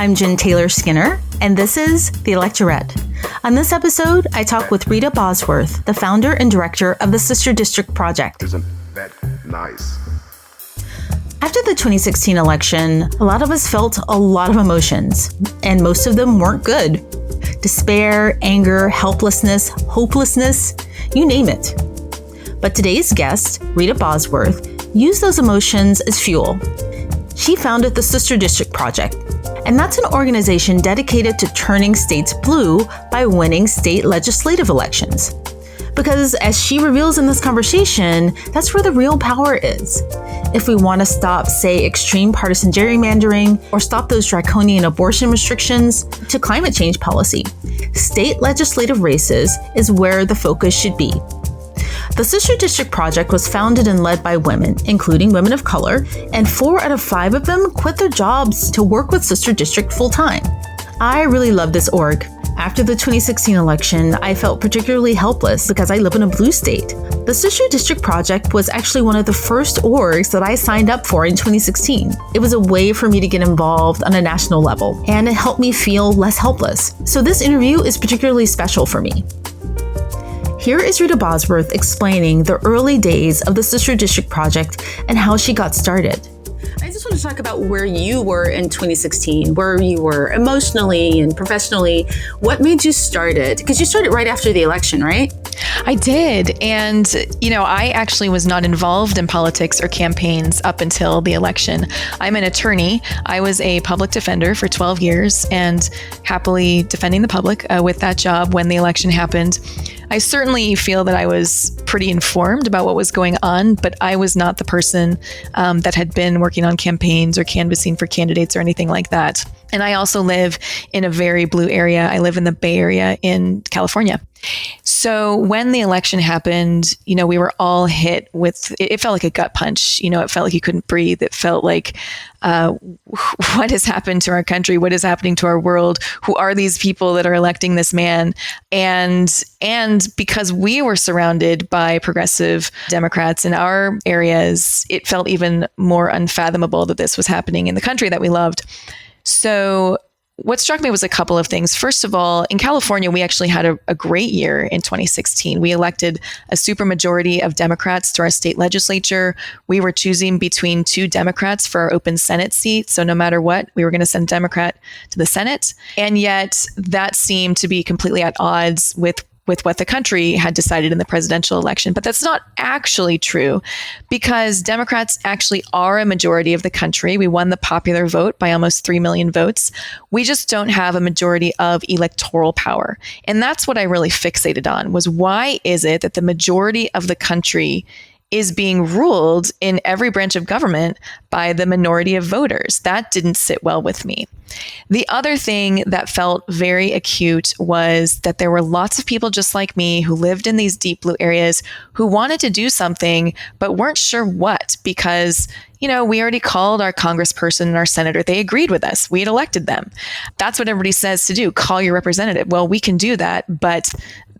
I'm Jen Taylor Skinner, and this is the Electorette. On this episode, I talk with Rita Bosworth, the founder and director of the Sister District Project. Isn't that nice? After the 2016 election, a lot of us felt a lot of emotions, and most of them weren't good. Despair, anger, helplessness, hopelessness, you name it. But today's guest, Rita Bosworth, used those emotions as fuel. She founded the Sister District Project, and that's an organization dedicated to turning states blue by winning state legislative elections. Because as she reveals in this conversation, that's where the real power is. If we want to stop, say, extreme partisan gerrymandering or stop those draconian abortion restrictions to climate change policy, state legislative races is where the focus should be. The Sister District Project was founded and led by women, including women of color, and 4 out of 5 of them quit their jobs to work with Sister District full-time. I really love this org. After the 2016 election, I felt particularly helpless because I live in a blue state. The Sister District Project was actually one of the first orgs that I signed up for in 2016. It was a way for me to get involved on a national level, and it helped me feel less helpless. So this interview is particularly special for me. Here is Rita Bosworth explaining the early days of the Sister District Project and how she got started. I just want to talk about where you were in 2016, where you were emotionally and professionally. What made you start it? Because you started right after the election, right? I did. And, I actually was not involved in politics or campaigns up until the election. I'm an attorney. I was a public defender for 12 years and happily defending the public with that job when the election happened. I certainly feel that I was pretty informed about what was going on, but I was not the person that had been working on campaigns or canvassing for candidates or anything like that. And I also live in a very blue area. I live in the Bay Area in California. So when the election happened, we were all hit with, it felt like a gut punch. It felt like you couldn't breathe. It felt like, what has happened to our country? What is happening to our world? Who are these people that are electing this man? And because we were surrounded by progressive Democrats in our areas, it felt even more unfathomable that this was happening in the country that we loved. So what struck me was a couple of things. First of all, in California, we actually had a great year in 2016. We elected a supermajority of Democrats to our state legislature. We were choosing between 2 Democrats for our open Senate seat. So no matter what, we were going to send a Democrat to the Senate. And yet that seemed to be completely at odds with what the country had decided in the presidential election. But that's not actually true because Democrats actually are a majority of the country. We won the popular vote by almost 3 million votes. We just don't have a majority of electoral power. And that's what I really fixated on was why is it that the majority of the country is being ruled in every branch of government by the minority of voters? That didn't sit well with me. The other thing that felt very acute was that there were lots of people just like me who lived in these deep blue areas who wanted to do something, but weren't sure what, because we already called our congressperson and our senator. They agreed with us. We had elected them. That's what everybody says to do. Call your representative. Well, we can do that, but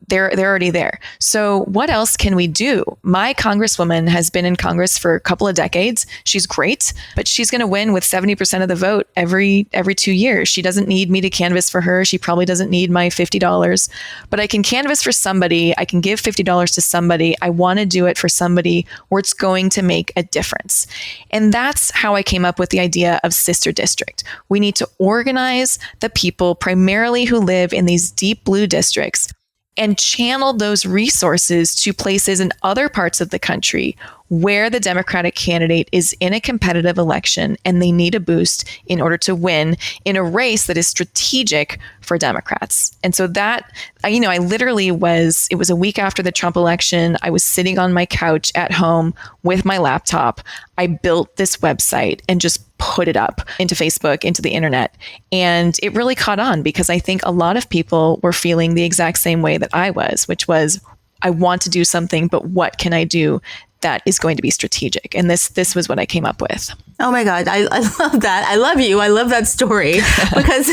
they're already there. So what else can we do? My congresswoman has been in Congress for a couple of decades. She's great, but she's going to win with 70% of the vote every 2 years. She doesn't need me to canvass for her. She probably doesn't need my $50, but I can canvass for somebody. I can give $50 to somebody. I want to do it for somebody where it's going to make a difference. And that's how I came up with the idea of Sister District. We need to organize the people primarily who live in these deep blue districts and channel those resources to places in other parts of the country where the Democratic candidate is in a competitive election and they need a boost in order to win in a race that is strategic for Democrats. And so that, I literally it was a week after the Trump election. I was sitting on my couch at home with my laptop. I built this website and just put it up into Facebook, into the internet. And it really caught on because I think a lot of people were feeling the exact same way that I was, which was, I want to do something, but what can I do that is going to be strategic? And this was what I came up with. Oh my God. I love that. I love you. I love that story because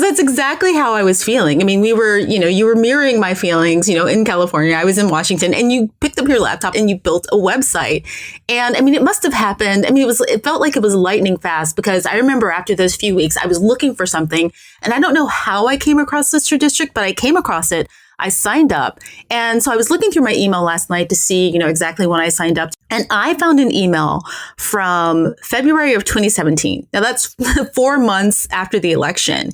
that's exactly how I was feeling. I mean, you were mirroring my feelings, in California. I was in Washington, and you picked up your laptop and you built a website. And I mean, it must have happened. I mean, it felt like it was lightning fast, because I remember after those few weeks, I was looking for something, and I don't know how I came across this district, but I came across it. I signed up. And so I was looking through my email last night to see, exactly when I signed up. And I found an email from February of 2017. Now that's 4 months after the election.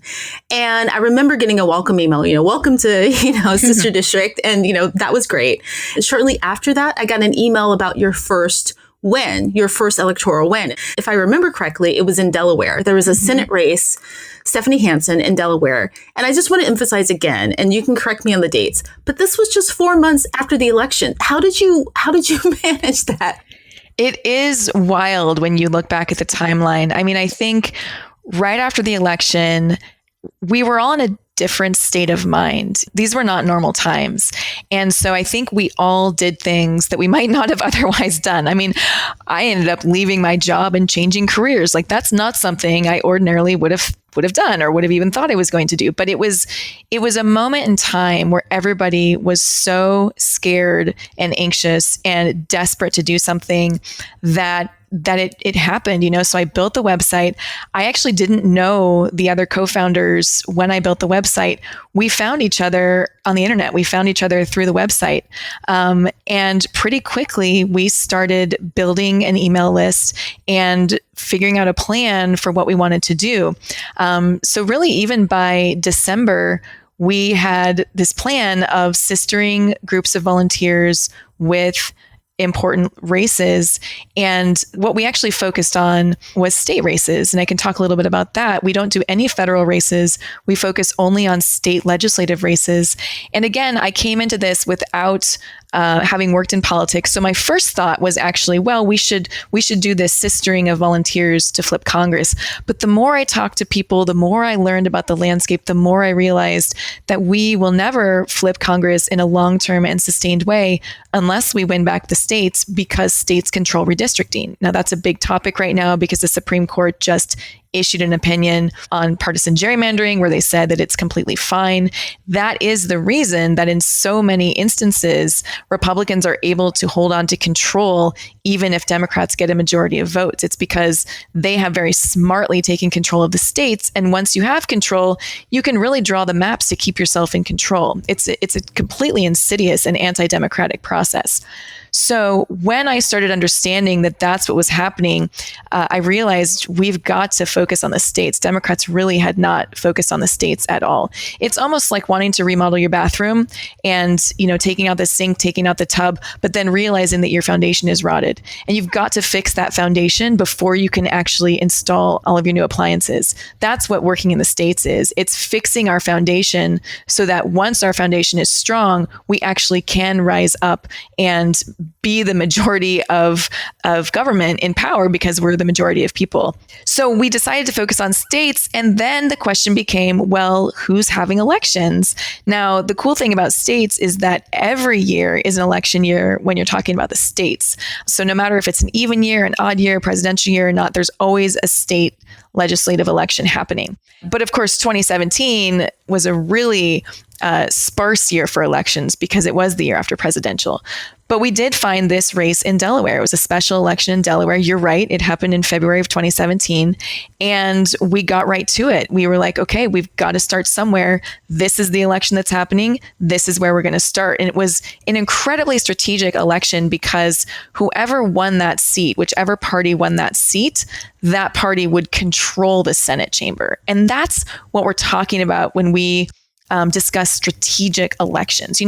And I remember getting a welcome email, welcome to, Sister District. And, that was great. Shortly after that, I got an email about your first electoral win. If I remember correctly, it was in Delaware. There was a Senate race, Stephanie Hansen in Delaware. And I just want to emphasize again, and you can correct me on the dates, but this was just 4 months after the election. How did you manage that? It is wild when you look back at the timeline. I mean, I think right after the election, we were all in a different state of mind. These were not normal times. And so I think we all did things that we might not have otherwise done. I mean, I ended up leaving my job and changing careers. Like, that's not something I ordinarily would have done or would have even thought I was going to do. But it was a moment in time where everybody was so scared and anxious and desperate to do something that it happened, So I built the website. I actually didn't know the other co-founders when I built the website. We found each other on the internet. We found each other through the website. And pretty quickly, we started building an email list and figuring out a plan for what we wanted to do. So really, even by December, we had this plan of sistering groups of volunteers with important races. And what we actually focused on was state races. And I can talk a little bit about that. We don't do any federal races. We focus only on state legislative races. And again, I came into this without having worked in politics. So my first thought was actually, well, we should do this sistering of volunteers to flip Congress. But the more I talked to people, the more I learned about the landscape, the more I realized that we will never flip Congress in a long-term and sustained way unless we win back the states, because states control redistricting. Now, that's a big topic right now because the Supreme Court just issued an opinion on partisan gerrymandering where they said that it's completely fine. That is the reason that in so many instances, Republicans are able to hold on to control even if Democrats get a majority of votes. It's because they have very smartly taken control of the states. And once you have control, you can really draw the maps to keep yourself in control. It's a completely insidious and anti-democratic process. So when I started understanding that that's what was happening, I realized we've got to focus on the states. Democrats really had not focused on the states at all. It's almost like wanting to remodel your bathroom and, taking out the sink, taking out the tub, but then realizing that your foundation is rotted. And you've got to fix that foundation before you can actually install all of your new appliances. That's what working in the states is. It's fixing our foundation so that once our foundation is strong, we actually can rise up and be the majority of government in power because we're the majority of people. So we decided to focus on states. And then the question became, well, who's having elections? Now, the cool thing about states is that every year is an election year when you're talking about the states. So no matter if it's an even year, an odd year, presidential year or not, there's always a state legislative election happening. But of course, 2017 was a really sparse year for elections because it was the year after presidential. But we did find this race in Delaware. It was a special election in Delaware. You're right. It happened in February of 2017. And we got right to it. We were like, okay, we've got to start somewhere. This is the election that's happening. This is where we're going to start. And it was an incredibly strategic election because whoever won that seat, whichever party won that seat, that party would control the Senate chamber. And that's what we're talking about when we discuss strategic elections.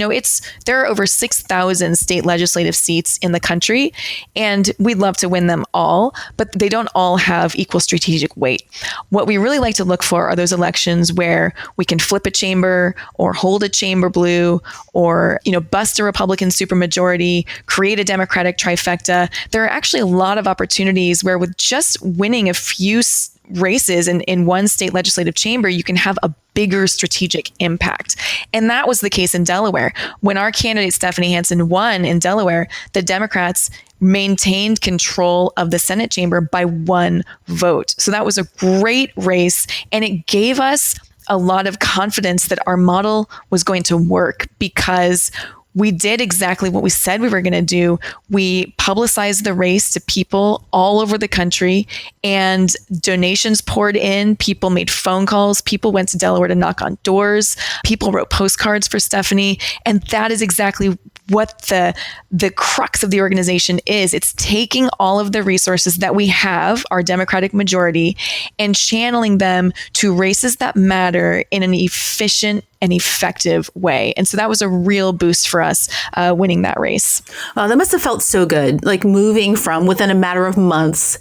There are over 6,000 state legislative seats in the country, and we'd love to win them all, but they don't all have equal strategic weight. What we really like to look for are those elections where we can flip a chamber or hold a chamber blue or, bust a Republican supermajority, create a Democratic trifecta. There are actually a lot of opportunities where with just winning a few races in one state legislative chamber, you can have a bigger strategic impact. And that was the case in Delaware. When our candidate, Stephanie Hansen, won in Delaware, the Democrats maintained control of the Senate chamber by 1 vote. So that was a great race, and it gave us a lot of confidence that our model was going to work because we did exactly what we said we were going to do. We publicized the race to people all over the country, and donations poured in. People made phone calls. People went to Delaware to knock on doors. People wrote postcards for Stephanie. And that is exactly what the crux of the organization is. It's taking all of the resources that we have, our Democratic majority, and channeling them to races that matter in an efficient and effective way. And so that was a real boost for us winning that race. That must have felt so good, like moving from within a matter of months,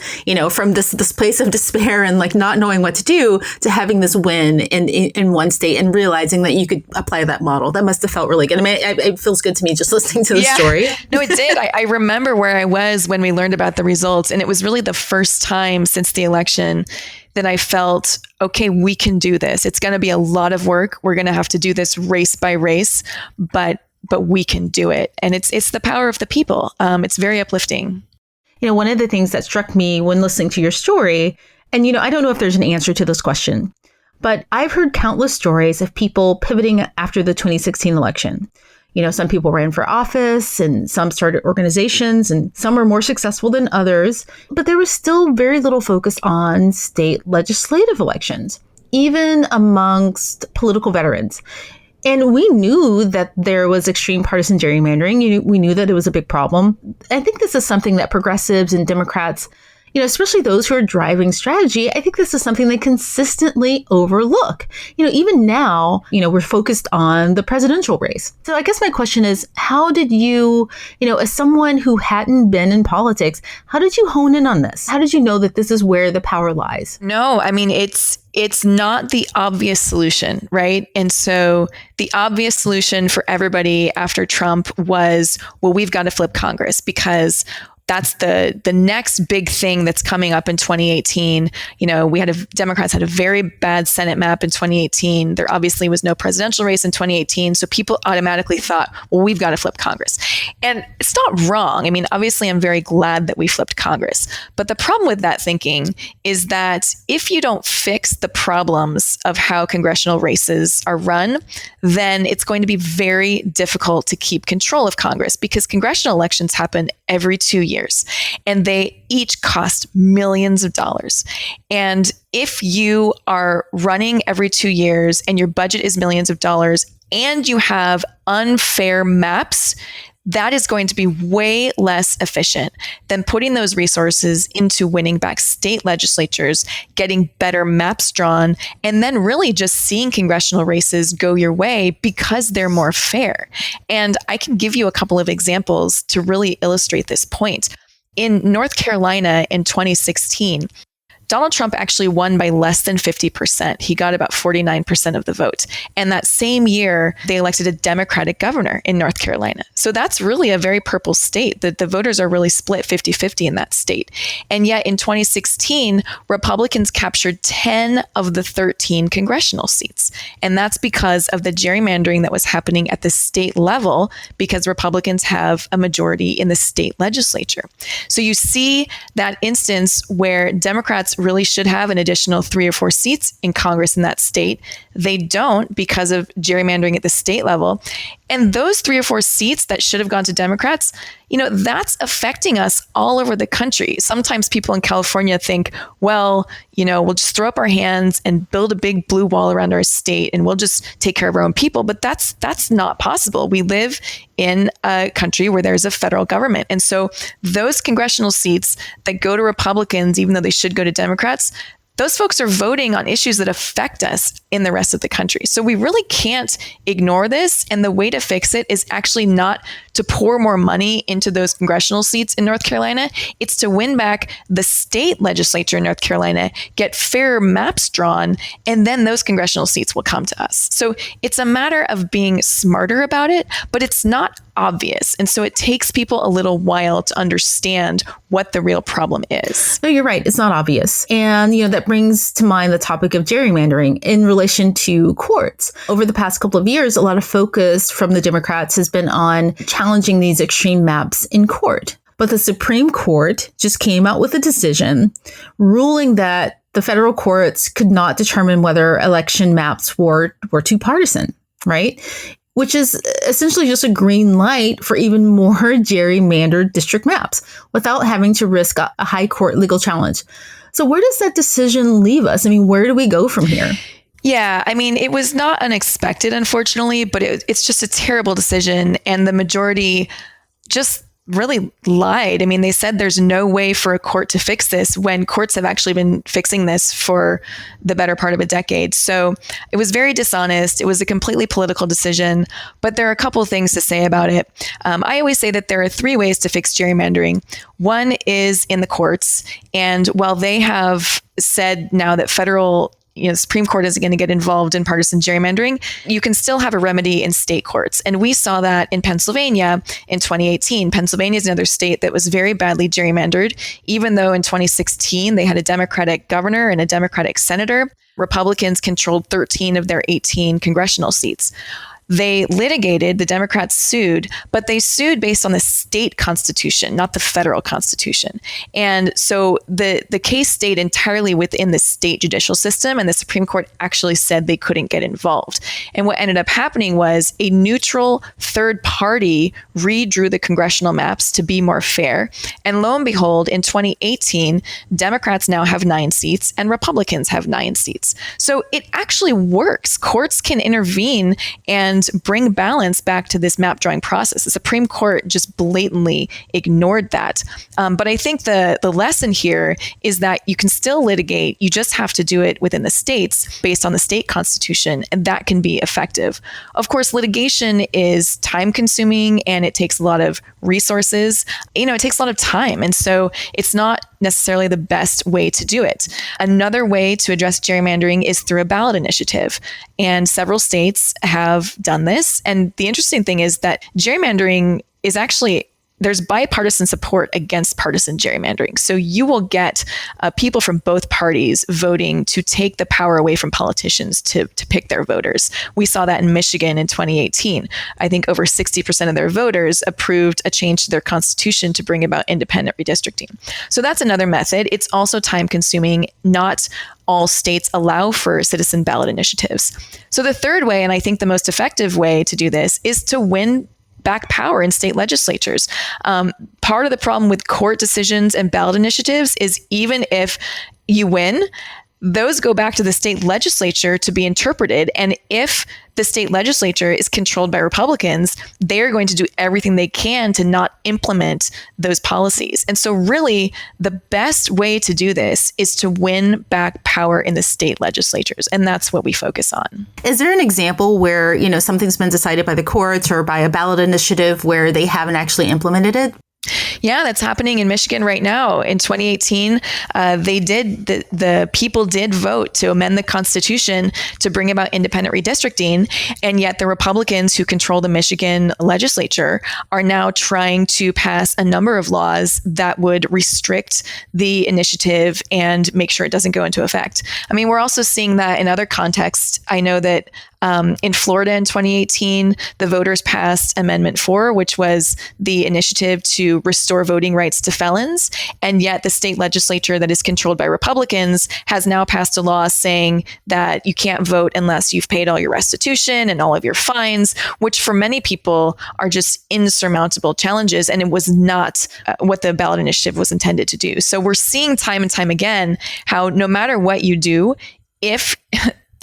from this place of despair and like not knowing what to do to having this win in one state and realizing that you could apply that model. That must have felt really good. I mean, it feels good to me just listening to the story. No, it did. I remember where I was when we learned about the results, and it was really the first time since the election that I felt, okay, we can do this. It's going to be a lot of work. We're going to have to do this race by race, but we can do it. And it's the power of the people. It's very uplifting. One of the things that struck me when listening to your story, and I don't know if there's an answer to this question, but I've heard countless stories of people pivoting after the 2016 election. Some people ran for office and some started organizations and some are more successful than others. But there was still very little focus on state legislative elections, even amongst political veterans. And we knew that there was extreme partisan gerrymandering. We knew that it was a big problem. I think this is something that progressives and Democrats, especially those who are driving strategy, I think this is something they consistently overlook. Even now, we're focused on the presidential race. So I guess my question is, how did you, as someone who hadn't been in politics, how did you hone in on this? How did you know that this is where the power lies? No, I mean, it's not the obvious solution, right? And so the obvious solution for everybody after Trump was, well, we've got to flip Congress because that's the next big thing that's coming up in 2018. Democrats had a very bad Senate map in 2018. There obviously was no presidential race in 2018. So people automatically thought, well, we've got to flip Congress. And it's not wrong. I mean, obviously, I'm very glad that we flipped Congress. But the problem with that thinking is that if you don't fix the problems of how congressional races are run, then it's going to be very difficult to keep control of Congress because congressional elections happen every 2 years and they each cost millions of dollars. And if you are running every 2 years and your budget is millions of dollars and you have unfair maps, that is going to be way less efficient than putting those resources into winning back state legislatures, getting better maps drawn, and then really just seeing congressional races go your way because they're more fair. And I can give you a couple of examples to really illustrate this point. In North Carolina in 2016, Donald Trump actually won by less than 50%. He got about 49% of the vote. And that same year, they elected a Democratic governor in North Carolina. So that's really a very purple state. The voters are really split 50-50 in that state. And yet in 2016, Republicans captured 10 of the 13 congressional seats. And that's because of the gerrymandering that was happening at the state level because Republicans have a majority in the state legislature. So you see that instance where Democrats really should have an additional 3 or 4 seats in Congress in that state. They don't because of gerrymandering at the state level. And those 3 or 4 seats that should have gone to Democrats, that's affecting us all over the country. Sometimes people in California think, well, we'll just throw up our hands and build a big blue wall around our state and we'll just take care of our own people. But that's not possible. We live in a country where there's a federal government. And so those congressional seats that go to Republicans, even though they should go to Democrats, those folks are voting on issues that affect us in the rest of the country. So we really can't ignore this. And the way to fix it is actually not to pour more money into those congressional seats in North Carolina. It's to win back the state legislature in North Carolina, get fair maps drawn, and then those congressional seats will come to us. So it's a matter of being smarter about it, but it's not obvious. And so it takes people a little while to understand what the real problem is. No, you're right. It's not obvious. And, that brings to mind the topic of gerrymandering in relation to courts. Over the past couple of years, a lot of focus from the Democrats has been on challenging these extreme maps in court. But the Supreme Court just came out with a decision ruling that the federal courts could not determine whether election maps were too partisan, right? Which is essentially just a green light for even more gerrymandered district maps without having to risk a high court legal challenge. So where does that decision leave us? I mean, where do we go from here? Yeah, I mean, it was not unexpected, unfortunately, but it's just a terrible decision. And the majority just really lied. I mean, they said there's no way for a court to fix this when courts have actually been fixing this for the better part of a decade. So it was very dishonest. It was a completely political decision, but there are a couple of things to say about it. I always say that there are three ways to fix gerrymandering. One is in the courts. And while they have said now that Supreme Court isn't going to get involved in partisan gerrymandering, you can still have a remedy in state courts. And we saw that in Pennsylvania in 2018. Pennsylvania is another state that was very badly gerrymandered, even though in 2016 they had a Democratic governor and a Democratic senator. Republicans controlled 13 of their 18 congressional seats. They litigated, the Democrats sued, but they sued based on the state constitution, not the federal constitution. And so the case stayed entirely within the state judicial system, and the Supreme Court actually said they couldn't get involved. And what ended up happening was a neutral third party redrew the congressional maps to be more fair. And lo and behold, in 2018, Democrats now have 9 seats and Republicans have 9 seats. So it actually works. Courts can intervene and bring balance back to this map drawing process. The Supreme Court just blatantly ignored that. But I think the lesson here is that you can still litigate. You just have to do it within the states based on the state constitution, and that can be effective. Of course, litigation is time consuming and it takes a lot of resources. It takes a lot of time. And so it's not necessarily the best way to do it. Another way to address gerrymandering is through a ballot initiative. And several states have done this. And the interesting thing is that gerrymandering is actually, there's bipartisan support against partisan gerrymandering. So you will get people from both parties voting to take the power away from politicians to pick their voters. We saw that in Michigan in 2018. I think over 60% of their voters approved a change to their constitution to bring about independent redistricting. So that's another method. It's also time consuming. Not all states allow for citizen ballot initiatives. So the third way, and I think the most effective way to do this, is to win back power in state legislatures. Part of the problem with court decisions and ballot initiatives is even if you win, those go back to the state legislature to be interpreted. And if the state legislature is controlled by Republicans, they're going to do everything they can to not implement those policies. And so really, the best way to do this is to win back power in the state legislatures. And that's what we focus on. Is there an example where, something's been decided by the courts or by a ballot initiative where they haven't actually implemented it? Yeah, that's happening in Michigan right now. In 2018, the people did vote to amend the Constitution to bring about independent redistricting. And yet the Republicans who control the Michigan legislature are now trying to pass a number of laws that would restrict the initiative and make sure it doesn't go into effect. I mean, we're also seeing that in other contexts. I know that in Florida in 2018, the voters passed Amendment 4, which was the initiative to restore voting rights to felons. And yet the state legislature that is controlled by Republicans has now passed a law saying that you can't vote unless you've paid all your restitution and all of your fines, which for many people are just insurmountable challenges. And it was not what the ballot initiative was intended to do. So we're seeing time and time again how no matter what you do, if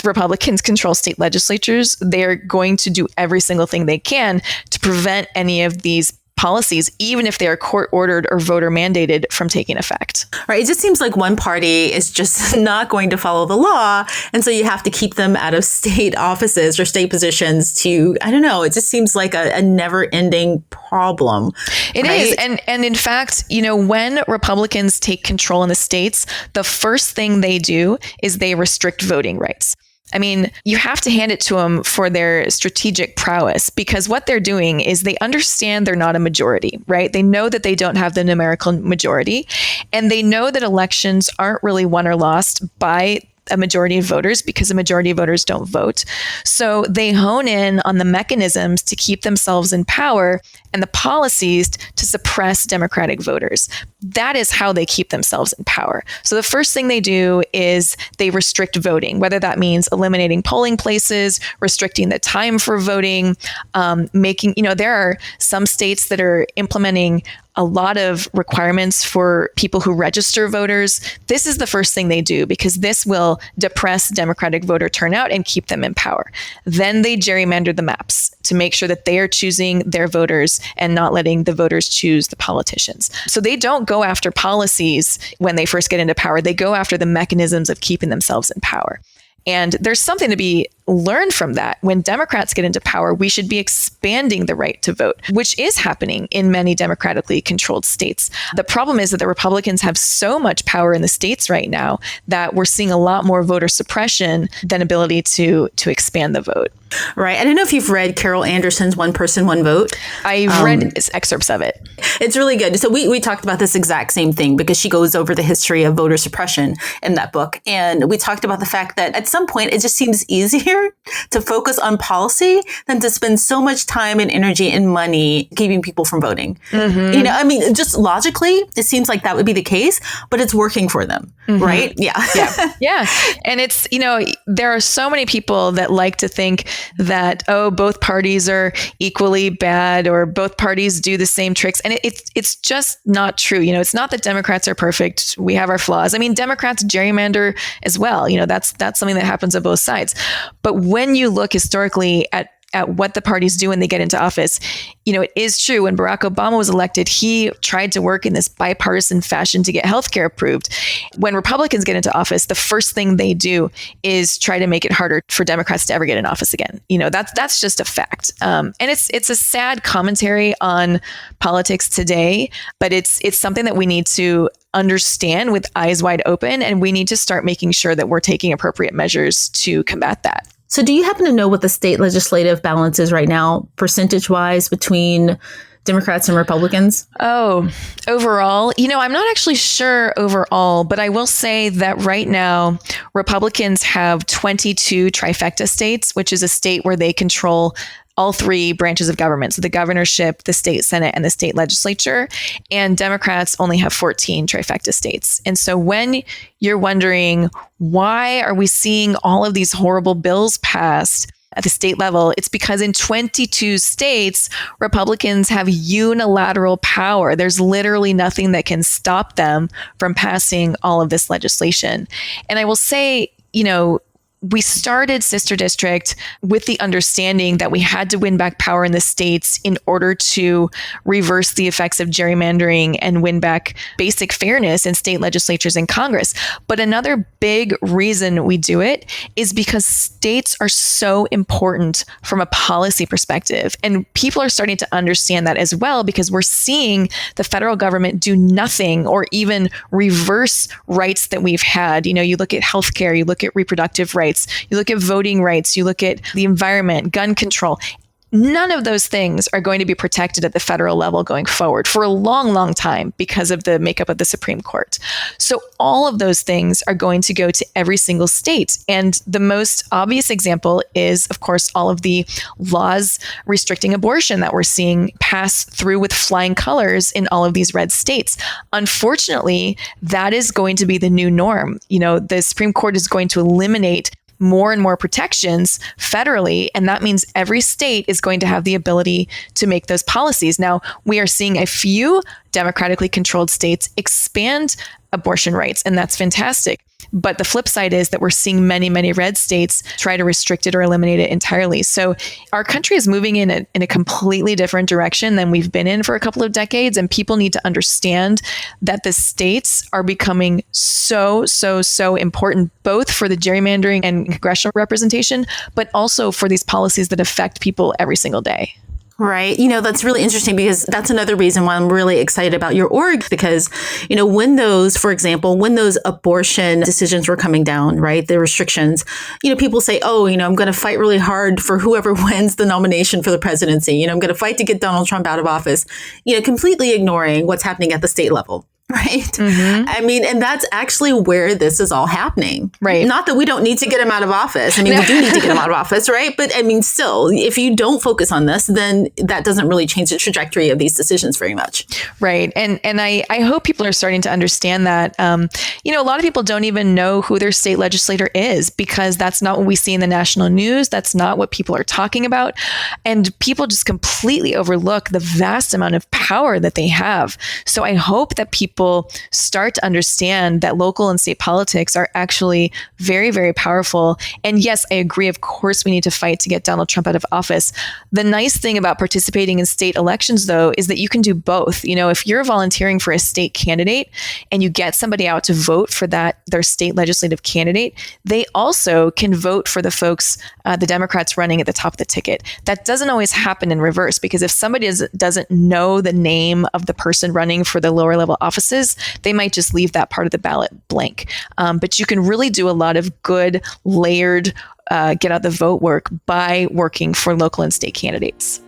Republicans control state legislatures, they're going to do every single thing they can to prevent any of these policies, even if they are court ordered or voter mandated, from taking effect. Right. It just seems like one party is just not going to follow the law. And so you have to keep them out of state offices or state positions to, I don't know, it just seems like a never ending problem. It is. And in fact, when Republicans take control in the states, the first thing they do is they restrict voting rights. I mean, you have to hand it to them for their strategic prowess, because what they're doing is they understand they're not a majority, right? They know that they don't have the numerical majority, and they know that elections aren't really won or lost by a majority of voters because a majority of voters don't vote. So they hone in on the mechanisms to keep themselves in power and the policies to suppress Democratic voters. That is how they keep themselves in power. So the first thing they do is they restrict voting, whether that means eliminating polling places, restricting the time for voting, there are some states that are implementing a lot of requirements for people who register voters. This is the first thing they do because this will depress Democratic voter turnout and keep them in power. Then they gerrymander the maps to make sure that they are choosing their voters and not letting the voters choose the politicians. So they don't go after policies when they first get into power. They go after the mechanisms of keeping themselves in power. And there's something to be learned from that. When Democrats get into power, we should be expanding the right to vote, which is happening in many democratically controlled states. The problem is that the Republicans have so much power in the states right now that we're seeing a lot more voter suppression than ability to expand the vote. Right. I don't know if you've read Carol Anderson's One Person, One Vote. I've read excerpts of it. It's really good. So we talked about this exact same thing because she goes over the history of voter suppression in that book. And we talked about the fact that at some point, it just seems easier to focus on policy than to spend so much time and energy and money keeping people from voting. Mm-hmm. Just logically, it seems like that would be the case, but it's working for them, right? Yeah. Yeah. And it's, there are so many people that like to think that, both parties are equally bad or both parties do the same tricks. And it's just not true. It's not that Democrats are perfect. We have our flaws. I mean, Democrats gerrymander as well. That's something that happens on both sides. But when you look historically at what the parties do when they get into office, it is true. When Barack Obama was elected, he tried to work in this bipartisan fashion to get healthcare approved. When Republicans get into office, the first thing they do is try to make it harder for Democrats to ever get in office again. That's just a fact. And it's a sad commentary on politics today, but it's something that we need to understand with eyes wide open, and we need to start making sure that we're taking appropriate measures to combat that. So do you happen to know what the state legislative balance is right now, percentage-wise, between Democrats and Republicans? Oh, overall, I'm not actually sure overall, but I will say that right now, Republicans have 22 trifecta states, which is a state where they control all three branches of government. So the governorship, the state Senate, and the state legislature. And Democrats only have 14 trifecta states. And so when you're wondering, why are we seeing all of these horrible bills passed at the state level? It's because in 22 states, Republicans have unilateral power. There's literally nothing that can stop them from passing all of this legislation. And I will say, we started Sister District with the understanding that we had to win back power in the states in order to reverse the effects of gerrymandering and win back basic fairness in state legislatures and Congress. But another big reason we do it is because states are so important from a policy perspective. And people are starting to understand that as well, because we're seeing the federal government do nothing or even reverse rights that we've had. You look at healthcare, you look at reproductive rights, you look at voting rights, you look at the environment, gun control. None of those things are going to be protected at the federal level going forward for a long, long time because of the makeup of the Supreme Court. So all of those things are going to go to every single state. And the most obvious example is, of course, all of the laws restricting abortion that we're seeing pass through with flying colors in all of these red states. Unfortunately, that is going to be the new norm. The Supreme Court is going to eliminate more and more protections federally. And that means every state is going to have the ability to make those policies. Now, we are seeing a few democratically controlled states expand abortion rights, and that's fantastic. But the flip side is that we're seeing many, many red states try to restrict it or eliminate it entirely. So our country is moving in a completely different direction than we've been in for a couple of decades. And people need to understand that the states are becoming so important, both for the gerrymandering and congressional representation, but also for these policies that affect people every single day. Right. That's really interesting because that's another reason why I'm really excited about your org, because, when those abortion decisions were coming down, right, the restrictions, people say, oh, I'm going to fight really hard for whoever wins the nomination for the presidency. I'm going to fight to get Donald Trump out of office, completely ignoring what's happening at the state level. Right. Mm-hmm. I mean, and that's actually where this is all happening. Right. Not that we don't need to get him out of office. I mean, we do need to get him out of office. Right. But I mean, still, if you don't focus on this, then that doesn't really change the trajectory of these decisions very much. Right. And I hope people are starting to understand that, a lot of people don't even know who their state legislator is because that's not what we see in the national news. That's not what people are talking about. And people just completely overlook the vast amount of power that they have. So I hope that people start to understand that local and state politics are actually very, very powerful. And yes, I agree. Of course, we need to fight to get Donald Trump out of office. The nice thing about participating in state elections, though, is that you can do both. If you're volunteering for a state candidate and you get somebody out to vote for their state legislative candidate, they also can vote for the folks, the Democrats running at the top of the ticket. That doesn't always happen in reverse, because if somebody doesn't know the name of the person running for the lower level offices, they might just leave that part of the ballot blank. But you can really do a lot of good layered get out the vote work by working for local and state candidates.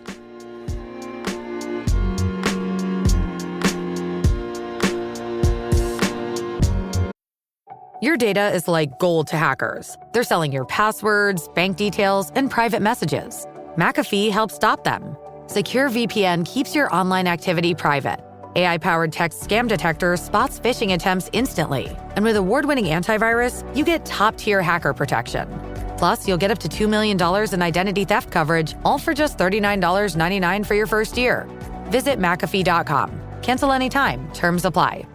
Your data is like gold to hackers. They're selling your passwords, bank details, and private messages. McAfee helps stop them. Secure VPN keeps your online activity private. AI-powered text scam detector spots phishing attempts instantly. And with award-winning antivirus, you get top-tier hacker protection. Plus, you'll get up to $2 million in identity theft coverage, all for just $39.99 for your first year. Visit McAfee.com. Cancel anytime. Terms apply.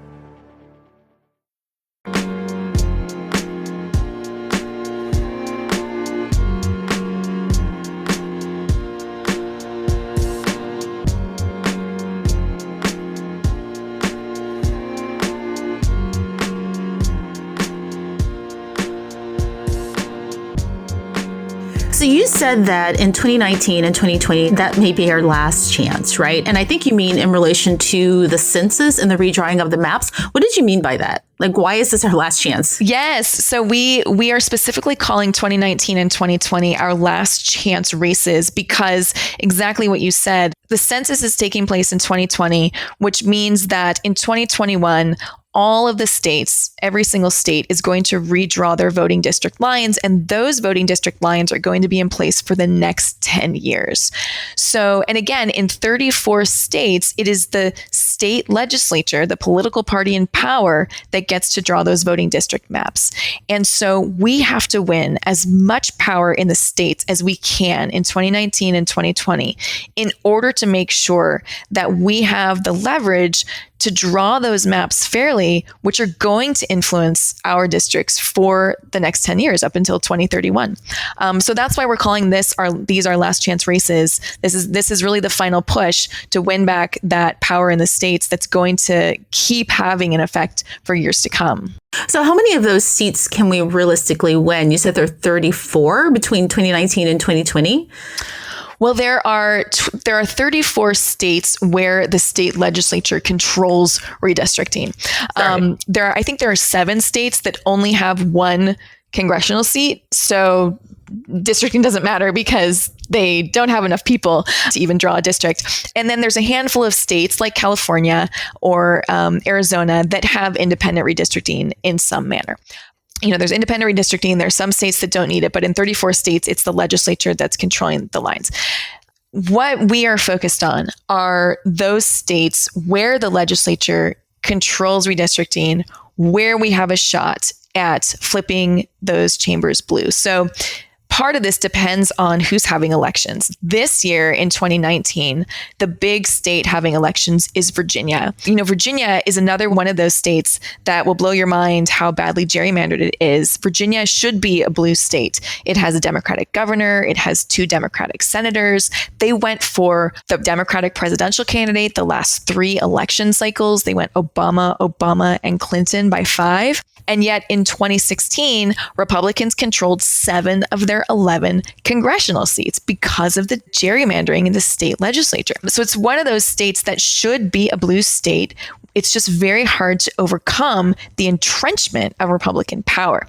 So you said that in 2019 and 2020, that may be our last chance, right? And I think you mean in relation to the census and the redrawing of the maps. What did you mean by that? Like, why is this our last chance? Yes. So we are specifically calling 2019 and 2020 our last chance races because exactly what you said, the census is taking place in 2020, which means that in 2021, all of the states, every single state is going to redraw their voting district lines, and those voting district lines are going to be in place for the next 10 years. So, and again, in 34 states, it is the state legislature, the political party in power, that gets to draw those voting district maps. And so we have to win as much power in the states as we can in 2019 and 2020 in order to make sure that we have the leverage to draw those maps fairly, which are going to influence our districts for the next 10 years up until 2031. So that's why we're calling these our last chance races. This is really the final push to win back that power in the states that's going to keep having an effect for years to come. So how many of those seats can we realistically win? You said there are 34 between 2019 and 2020. Well, there are 34 states where the state legislature controls redistricting. I think there are 7 states that only have 1 congressional seat. So districting doesn't matter because they don't have enough people to even draw a district. And then there's a handful of states like California or Arizona that have independent redistricting in some manner. There's independent redistricting. There's some states that don't need it, but in 34 states, it's the legislature that's controlling the lines. What we are focused on are those states where the legislature controls redistricting, where we have a shot at flipping those chambers blue. So part of this depends on who's having elections. This year in 2019, the big state having elections is Virginia. Virginia is another one of those states that will blow your mind how badly gerrymandered it is. Virginia should be a blue state. It has a Democratic governor. It has 2 Democratic senators. They went for the Democratic presidential candidate the last 3 election cycles. They went Obama, and Clinton by 5. And yet in 2016, Republicans controlled 7 of their 11 congressional seats because of the gerrymandering in the state legislature. So it's one of those states that should be a blue state. It's just very hard to overcome the entrenchment of Republican power.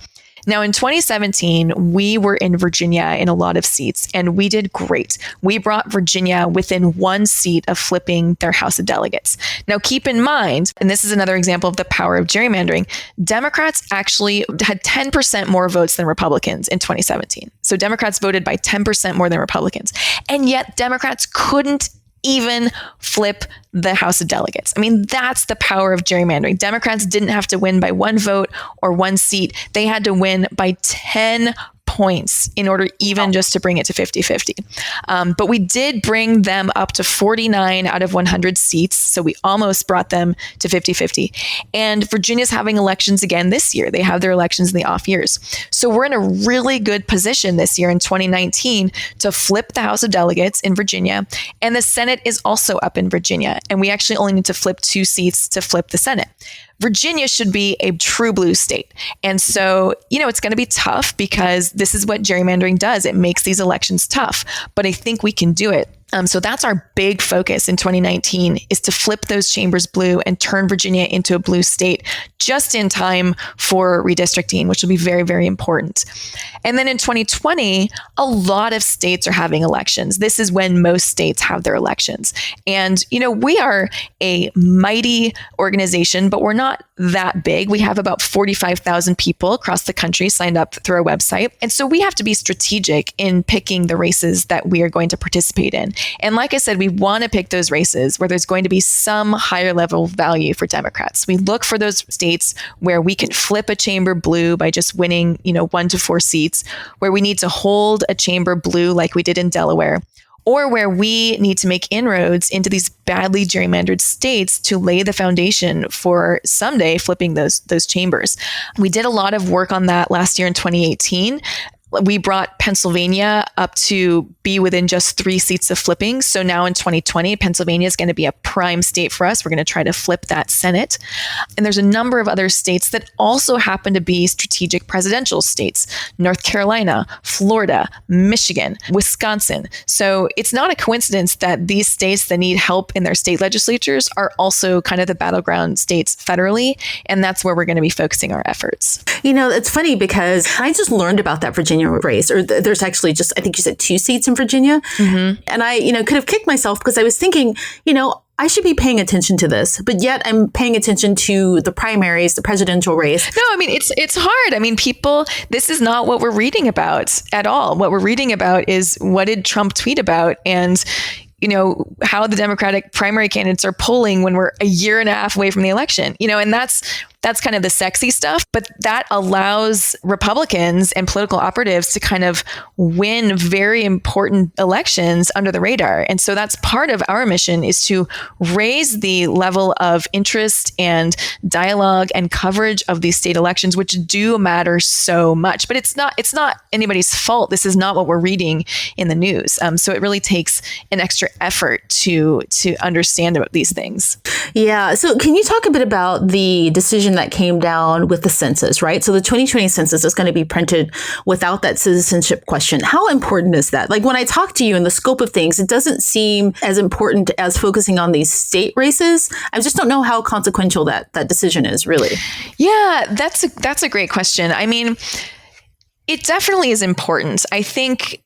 Now, in 2017, we were in Virginia in a lot of seats, and we did great. We brought Virginia within 1 seat of flipping their House of Delegates. Now, keep in mind, and this is another example of the power of gerrymandering, Democrats actually had 10% more votes than Republicans in 2017. So Democrats voted by 10% more than Republicans. And yet Democrats couldn't even flip the House of Delegates. I mean, that's the power of gerrymandering. Democrats didn't have to win by 1 vote or 1 seat. They had to win by 10 points in order even just to bring it to 50-50. But we did bring them up to 49 out of 100 seats. So we almost brought them to 50-50. And Virginia's having elections again this year. They have their elections in the off years. So we're in a really good position this year in 2019 to flip the House of Delegates in Virginia. And the Senate is also up in Virginia. And we actually only need to flip 2 seats to flip the Senate. Virginia should be a true blue state. And so, it's going to be tough because this is what gerrymandering does. It makes these elections tough, but I think we can do it. So that's our big focus in 2019 is to flip those chambers blue and turn Virginia into a blue state just in time for redistricting, which will be very, very important. And then in 2020, a lot of states are having elections. This is when most states have their elections. And, we are a mighty organization, but we're not that big. We have about 45,000 people across the country signed up through our website. And so we have to be strategic in picking the races that we are going to participate in. And like I said, we want to pick those races where there's going to be some higher level value for Democrats. We look for those states where we can flip a chamber blue by just winning, 1 to 4 seats, where we need to hold a chamber blue like we did in Delaware, or where we need to make inroads into these badly gerrymandered states to lay the foundation for someday flipping those chambers. We did a lot of work on that last year in 2018. We brought Pennsylvania up to be within just 3 seats of flipping. So now in 2020, Pennsylvania is going to be a prime state for us. We're going to try to flip that Senate. And there's a number of other states that also happen to be strategic presidential states: North Carolina, Florida, Michigan, Wisconsin. So it's not a coincidence that these states that need help in their state legislatures are also kind of the battleground states federally. And that's where we're going to be focusing our efforts. It's funny because I just learned about that Virginia race, or there's actually just, I think you said 2 seats in Virginia. Mm-hmm. And I, could have kicked myself because I was thinking, I should be paying attention to this, but yet I'm paying attention to the primaries, the presidential race. No, it's hard. This is not what we're reading about at all. What we're reading about is what did Trump tweet about, and how the Democratic primary candidates are polling when we're a year and a half away from the election, and that's kind of the sexy stuff, but that allows Republicans and political operatives to kind of win very important elections under the radar. And so that's part of our mission, is to raise the level of interest and dialogue and coverage of these state elections, which do matter so much. But it's not anybody's fault. This is not what we're reading in the news. So it really takes an extra effort to understand about these things. Yeah. So can you talk a bit about the decision that came down with the census, right? So the 2020 census is going to be printed without that citizenship question. How important is that? Like, when I talk to you in the scope of things, it doesn't seem as important as focusing on these state races. I just don't know how consequential that decision is, really. Yeah, that's a great question. It definitely is important. I think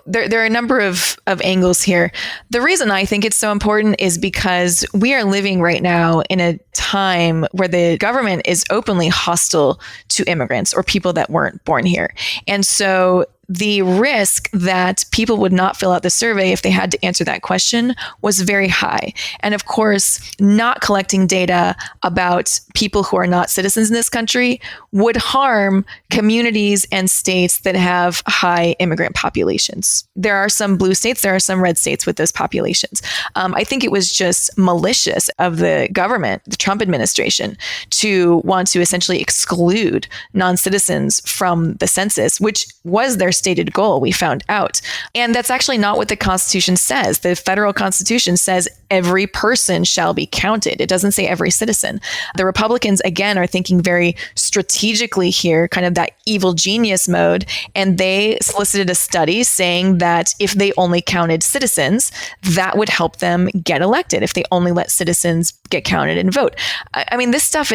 there are a number of angles here. The reason I think it's so important is because we are living right now in a time where the government is openly hostile to immigrants or people that weren't born here. And so the risk that people would not fill out the survey if they had to answer that question was very high. And of course, not collecting data about people who are not citizens in this country would harm communities and states that have high immigrant populations. There are some blue states, there are some red states with those populations. I think it was just malicious of the government, the Trump administration, to want to essentially exclude non-citizens from the census, which was their stated goal, we found out. And that's actually not what the Constitution says. The federal Constitution says every person shall be counted. It doesn't say every citizen. The Republicans, again, are thinking very strategically here, kind of that evil genius mode. And they solicited a study saying that if they only counted citizens, that would help them get elected, if they only let citizens get counted and vote. I mean, this stuff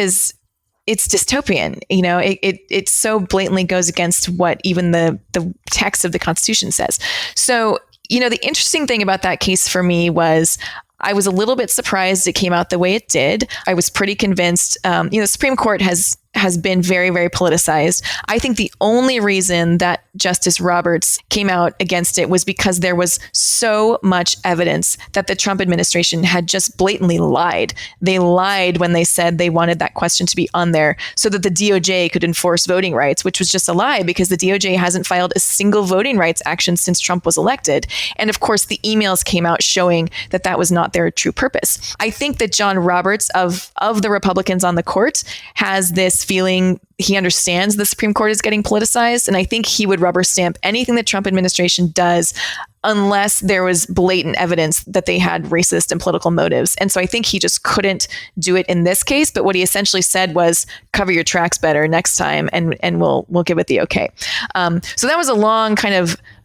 it's dystopian. You know, it so blatantly goes against what even the text of the Constitution says. So, you know, the interesting thing about that case for me was I was a little bit surprised it came out the way it did. I was pretty convinced. The Supreme Court has been very, very politicized. I think the only reason that Justice Roberts came out against it was because there was so much evidence that the Trump administration had just blatantly lied. They lied when they said they wanted that question to be on there so that the DOJ could enforce voting rights, which was just a lie because the DOJ hasn't filed a single voting rights action since Trump was elected. And of course, the emails came out showing that that was not their true purpose. I think that John Roberts of the Republicans on the court has this feeling he understands the Supreme Court is getting politicized. And I think he would rubber stamp anything the Trump administration does unless there was blatant evidence that they had racist and political motives. And so I think he just couldn't do it in this case. But what he essentially said was cover your tracks better next time and we'll give it the okay. So that was a long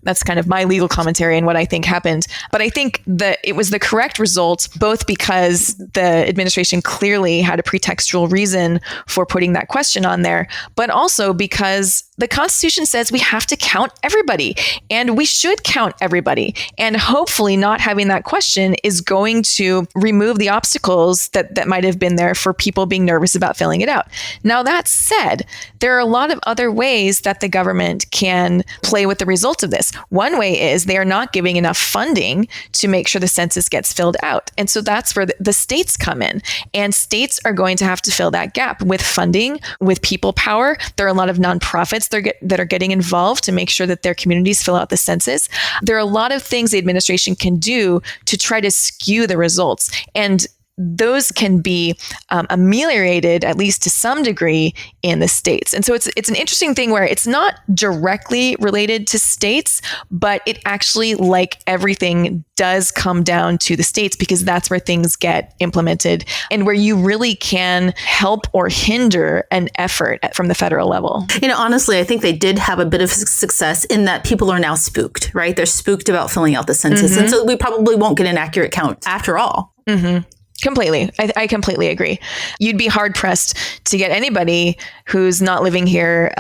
that's kind of my legal commentary and what I think happened. But I think that it was the correct result, both because the administration clearly had a pretextual reason for putting that question on there, but also because the Constitution says we have to count everybody and we should count everybody. And hopefully not having that question is going to remove the obstacles that might have been there for people being nervous about filling it out. Now, that said, there are a lot of other ways that the government can play with the results of this. One way is they are not giving enough funding to make sure the census gets filled out. And so that's where the states come in. And states are going to have to fill that gap with funding, with people power. There are a lot of nonprofits that are getting involved to make sure that their communities fill out the census. There are a lot of things the administration can do to try to skew the results. And those can be ameliorated, at least to some degree, in the states. And so it's an interesting thing where it's not directly related to states, but it actually, like everything, does come down to the states because that's where things get implemented and where you really can help or hinder an effort from the federal level. You know, honestly, I think they did have a bit of success in that people are now spooked, right? They're spooked about filling out the census. Mm-hmm. And so we probably won't get an accurate count after all. Mm-hmm. Completely. I completely agree. You'd be hard pressed to get anybody who's not living here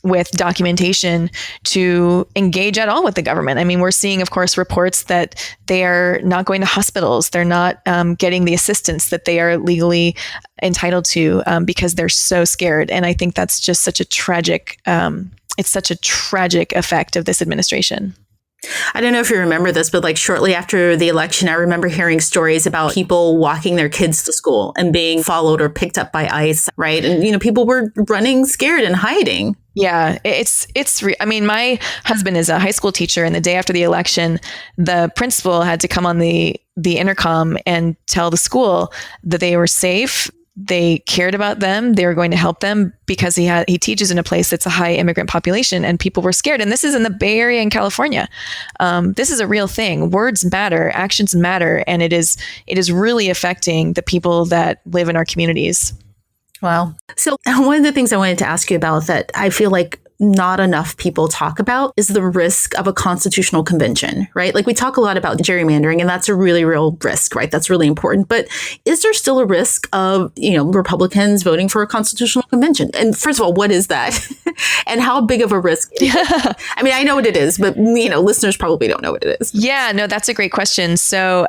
with documentation to engage at all with the government. I mean, we're seeing, of course, reports that they are not going to hospitals. They're not getting the assistance that they are legally entitled to because they're so scared. And I think that's just such a tragic, it's such a tragic effect of this administration. I don't know if you remember this, but like shortly after the election, I remember hearing stories about people walking their kids to school and being followed or picked up by ICE, right? And, you know, people were running scared and hiding. Yeah, I mean, my husband is a high school teacher, and the day after the election, the principal had to come on the intercom and tell the school that they were safe. They cared about them. They were going to help them because he teaches in a place that's a high immigrant population, and people were scared. And this is in the Bay Area in California. This is a real thing. Words matter, actions matter, and it is really affecting the people that live in our communities. Wow. So one of the things I wanted to ask you about that I feel like not enough people talk about is the risk of a constitutional convention, right? Like we talk a lot about gerrymandering, and that's a really real risk, right? That's really important. But is there still a risk of, you know, Republicans voting for a constitutional convention? And first of all, what is that? And how big of a risk is it? I mean, I know what it is, but, you know, listeners probably don't know what it is. Yeah, no, that's a great question. So,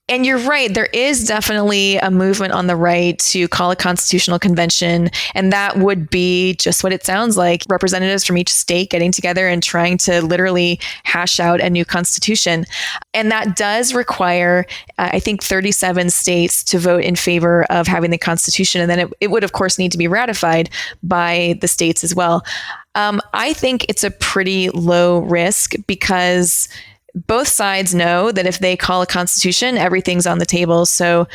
And you're right. There is definitely a movement on the right to call a constitutional convention. And that would be just what it sounds like. Representatives from each state getting together and trying to literally hash out a new constitution. And that does require, I think, 37 states to vote in favor of having the constitution. And then it would, of course, need to be ratified by the states as well. I think it's a pretty low risk because both sides know that if they call a constitution, everything's on the table. So,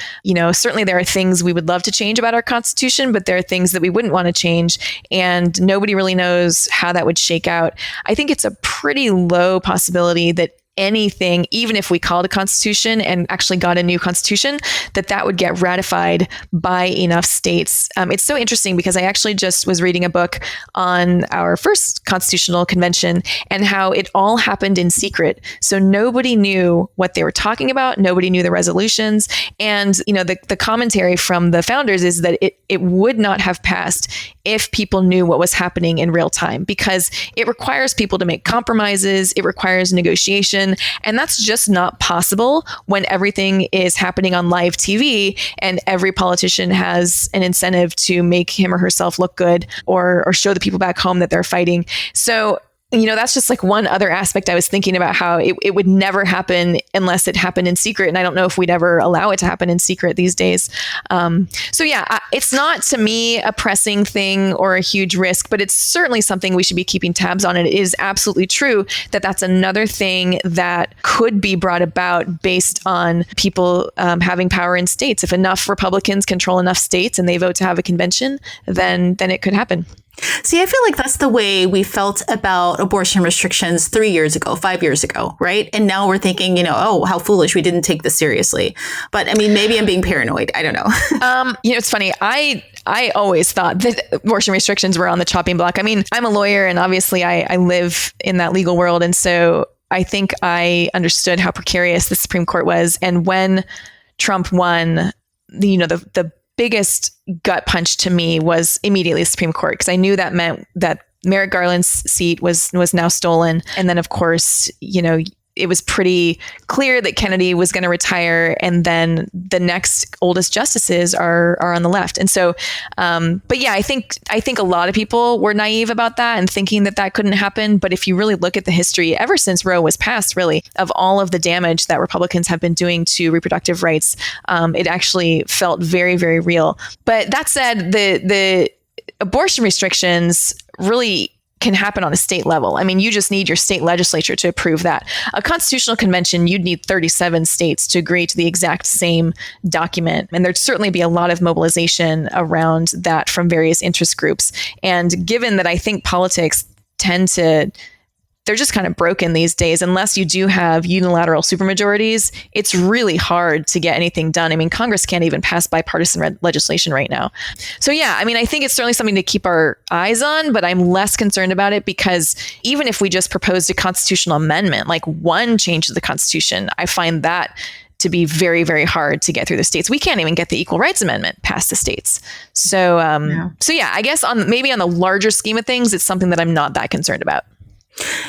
certainly there are things we would love to change about our constitution, but there are things that we wouldn't want to change. And nobody really knows how that would shake out. I think it's a pretty low possibility that anything, even if we called a constitution and actually got a new constitution, that would get ratified by enough states. It's so interesting because I actually just was reading a book on our first constitutional convention and how it all happened in secret. So nobody knew what they were talking about. Nobody knew the resolutions. And, the commentary from the founders is that it would not have passed if people knew what was happening in real time, because it requires people to make compromises. It requires negotiation. And that's just not possible when everything is happening on live TV and every politician has an incentive to make him or herself look good or show the people back home that they're fighting. So, that's just like one other aspect I was thinking about, how it would never happen unless it happened in secret. And I don't know if we'd ever allow it to happen in secret these days. It's not, to me, a pressing thing or a huge risk, but it's certainly something we should be keeping tabs on. And it is absolutely true that that's another thing that could be brought about based on people having power in states. If enough Republicans control enough states and they vote to have a convention, then it could happen. See, I feel like that's the way we felt about abortion restrictions 3 years ago, 5 years ago, right? And now we're thinking, oh, how foolish, we didn't take this seriously. But I mean, maybe I'm being paranoid. I don't know. It's funny. I always thought that abortion restrictions were on the chopping block. I mean, I'm a lawyer and obviously I live in that legal world. And so I think I understood how precarious the Supreme Court was. And when Trump won, the biggest gut punch to me was immediately the Supreme Court, because I knew that meant that Merrick Garland's seat was now stolen. And then, of course, it was pretty clear that Kennedy was going to retire, and then the next oldest justices are on the left. And so, but yeah, I think a lot of people were naive about that and thinking that couldn't happen. But if you really look at the history, ever since Roe was passed, really, of all of the damage that Republicans have been doing to reproductive rights, it actually felt very, very real. But that said, the abortion restrictions really can happen on a state level. I mean, you just need your state legislature to approve that. A constitutional convention, you'd need 37 states to agree to the exact same document. And there'd certainly be a lot of mobilization around that from various interest groups. And given that I think politics they're just kind of broken these days. Unless you do have unilateral supermajorities, it's really hard to get anything done. I mean, Congress can't even pass bipartisan legislation right now. So yeah, I mean, I think it's certainly something to keep our eyes on, but I'm less concerned about it because even if we just proposed a constitutional amendment, like one change to the Constitution, I find that to be very, very hard to get through the states. We can't even get the Equal Rights Amendment past the states. So yeah, I guess maybe on the larger scheme of things, it's something that I'm not that concerned about.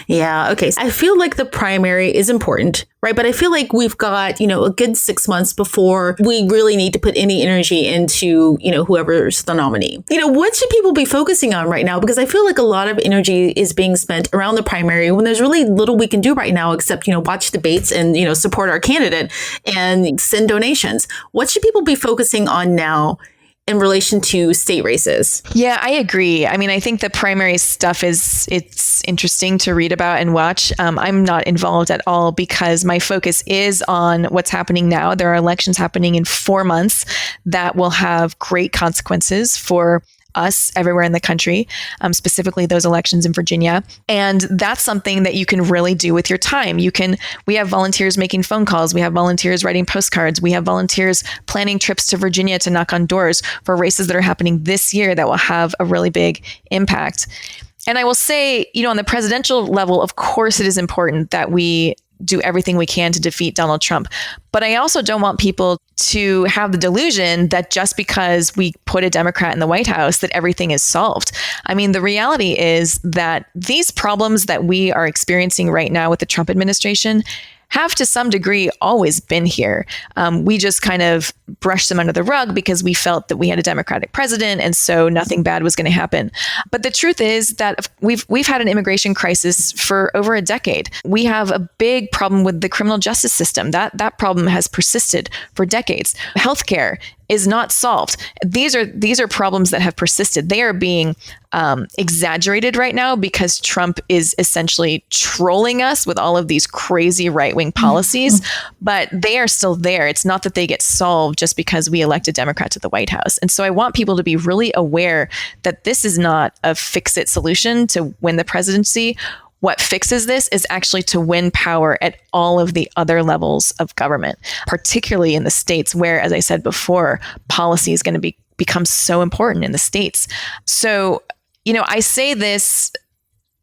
Yeah. Okay. So I feel like the primary is important, right? But I feel like we've got, a good 6 months before we really need to put any energy into, whoever's the nominee. What should people be focusing on right now? Because I feel like a lot of energy is being spent around the primary when there's really little we can do right now except, watch debates and, support our candidate and send donations. What should people be focusing on now in relation to state races? Yeah, I agree. I mean, I think the primary stuff it's interesting to read about and watch. I'm not involved at all because my focus is on what's happening now. There are elections happening in 4 months that will have great consequences for us everywhere in the country, specifically those elections in Virginia. And that's something that you can really do with your time. We have volunteers making phone calls. We have volunteers writing postcards. We have volunteers planning trips to Virginia to knock on doors for races that are happening this year that will have a really big impact. And I will say, on the presidential level, of course, it is important that we do everything we can to defeat Donald Trump. But I also don't want people to have the delusion that just because we put a Democrat in the White House, that everything is solved. I mean, the reality is that these problems that we are experiencing right now with the Trump administration have to some degree always been here. We just kind of brushed them under the rug because we felt that we had a Democratic president, and so nothing bad was going to happen. But the truth is that we've had an immigration crisis for over a decade. We have a big problem with the criminal justice system. That problem has persisted for decades. Healthcare is not solved. These are problems that have persisted. They are being exaggerated right now because Trump is essentially trolling us with all of these crazy right-wing policies, but they are still there. It's not that they get solved just because we elect a Democrat to the White House. And so I want people to be really aware that this is not a fix-it solution to win the presidency. What fixes this is actually to win power at all of the other levels of government, particularly in the states where, as I said before, policy is going to become so important in the states. So, I say this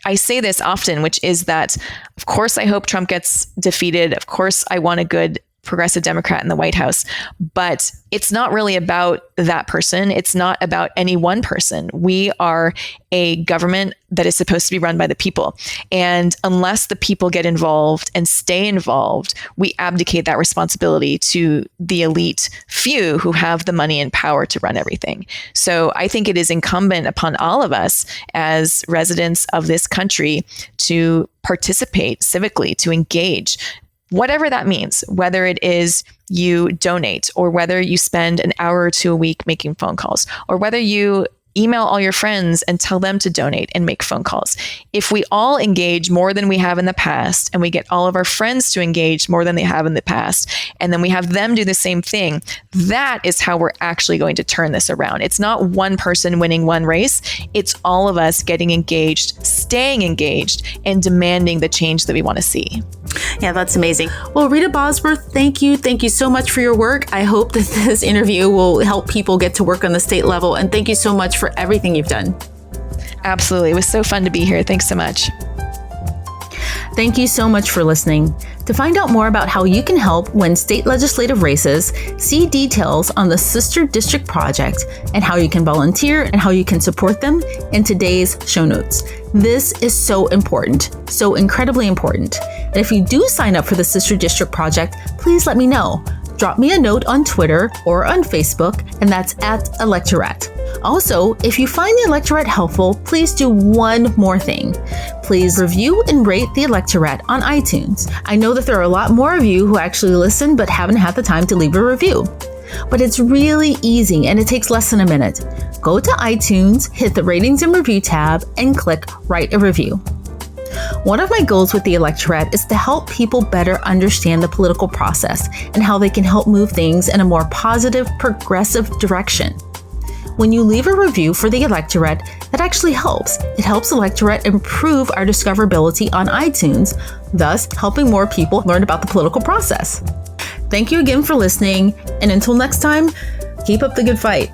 often, which is that, of course, I hope Trump gets defeated. Of course, I want a good progressive Democrat in the White House, but it's not really about that person. It's not about any one person. We are a government that is supposed to be run by the people. And unless the people get involved and stay involved, we abdicate that responsibility to the elite few who have the money and power to run everything. So I think it is incumbent upon all of us as residents of this country to participate civically, to engage, whatever that means, whether it is you donate or whether you spend an hour or two a week making phone calls, or whether you email all your friends and tell them to donate and make phone calls. If we all engage more than we have in the past, and we get all of our friends to engage more than they have in the past, and then we have them do the same thing, that is how we're actually going to turn this around. It's not one person winning one race. It's all of us getting engaged, staying engaged, and demanding the change that we want to see. Yeah, that's amazing. Well, Rita Bosworth, thank you. Thank you so much for your work. I hope that this interview will help people get to work on the state level. And thank you so much for everything you've done. Absolutely. It was so fun to be here. Thanks so much. Thank you so much for listening. To find out more about how you can help win state legislative races, see details on the Sister District Project and how you can volunteer and how you can support them in today's show notes. This is so important, so incredibly important. And if you do sign up for the Sister District Project, please let me know. Drop me a note on Twitter or on Facebook, and that's at Electorette. Also, if you find the Electorette helpful, please do one more thing. Please review and rate the Electorette on iTunes. I know that there are a lot more of you who actually listen but haven't had the time to leave a review. But it's really easy and it takes less than a minute. Go to iTunes, hit the ratings and review tab, and click write a review. One of my goals with the Electorette is to help people better understand the political process and how they can help move things in a more positive, progressive direction. When you leave a review for the Electorette, that actually helps. It helps Electorette improve our discoverability on iTunes, thus helping more people learn about the political process. Thank you again for listening, and until next time, keep up the good fight.